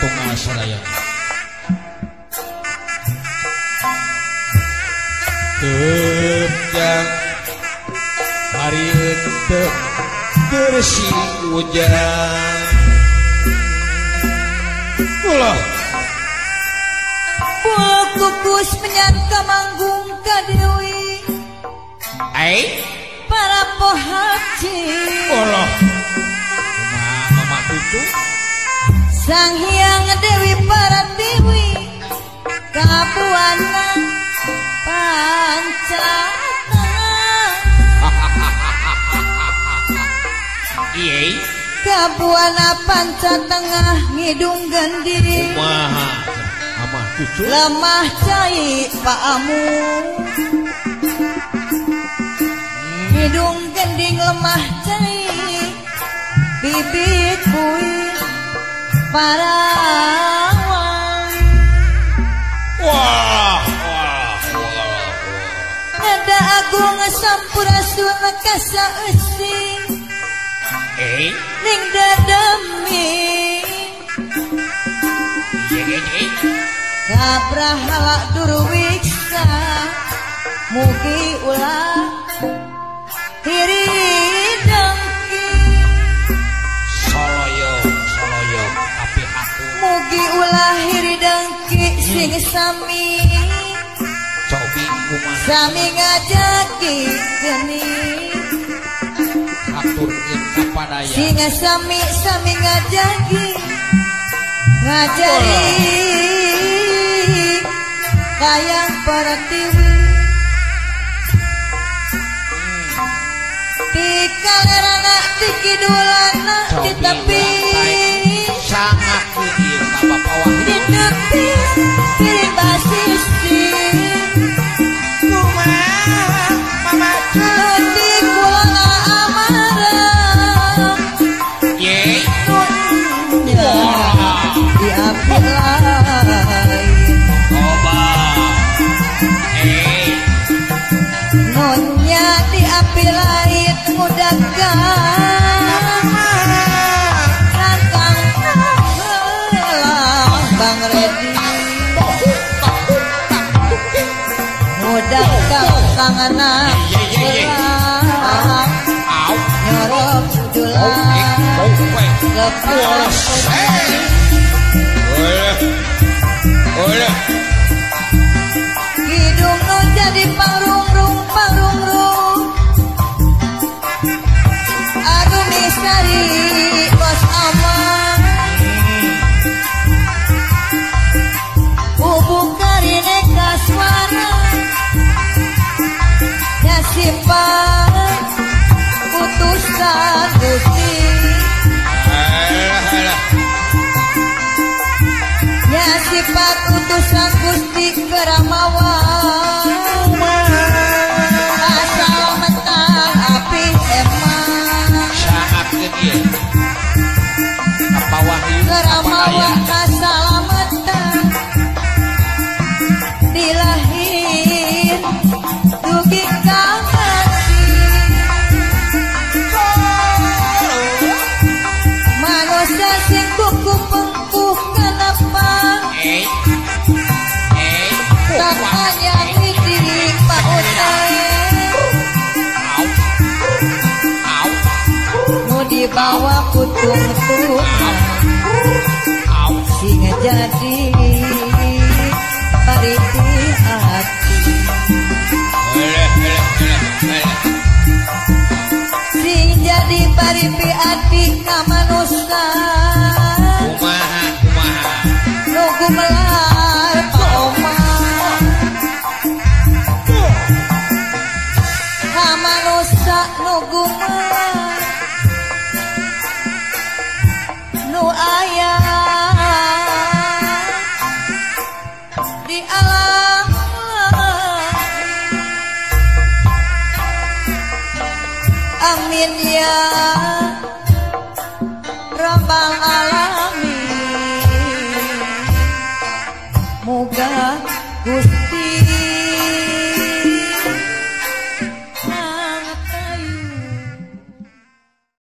tunggal sadaya. Tepjang hari tep bersih hujan. Ulah Pulau kukus menyangka manggung ka Dewi. Para pohaji. ulah mama itu Sang Hyang Dewi para Dewi kabuana pancatana. iya Kabuana pancatengah ngidung gendi. kumaha mama cucu Lemah cai paamu. Hidung gending lemah cai bibit kui parawan. wah Ada agung sampurasun kasa using ning dadami. Kabrahala durwiksa mugi ulah hiridengki. soloyo tapi aku Mugi ulah hiridengki sing sami. cobi kumaha Sami ngajaki geni. haturkeun kapadaya Sing sami ngajaki ngajari kayang pertiwi. Di kalerana di kidulana di tepi. sangat kudir ka bapawah Di tepi piring basisi. mama Di kulona amarem. ye Nunnya di api lain. coba Nunnya di api lain mudakan. Rangkang lelah Bang Redi. Mudakan tanganan lelah. au Nyorok julang lepas. Oleh Hidung nu jadi pangrung-rung. Aduh misteri bos aman. Hubung karine kaswara. Ya sifat putuskan Gusti. Ya sifat utusan Gusti keramawan. Asal mentang api emang. sangat gede apa wahyu Keramawan asal mentang. Dilahir dugi kang hati. Manusia sing kuku pengkuh kenapa. Tak hanya didik Pak Utai. Mau dibawa putung-putungan singa jadi pariti hati. Sing jadi pariti hati ka manusia. kumaha Nugu melar koma. Ka manusia nugu melar. Nu ayah di alam. Amin ya Rabbal alamin. Muga Gusti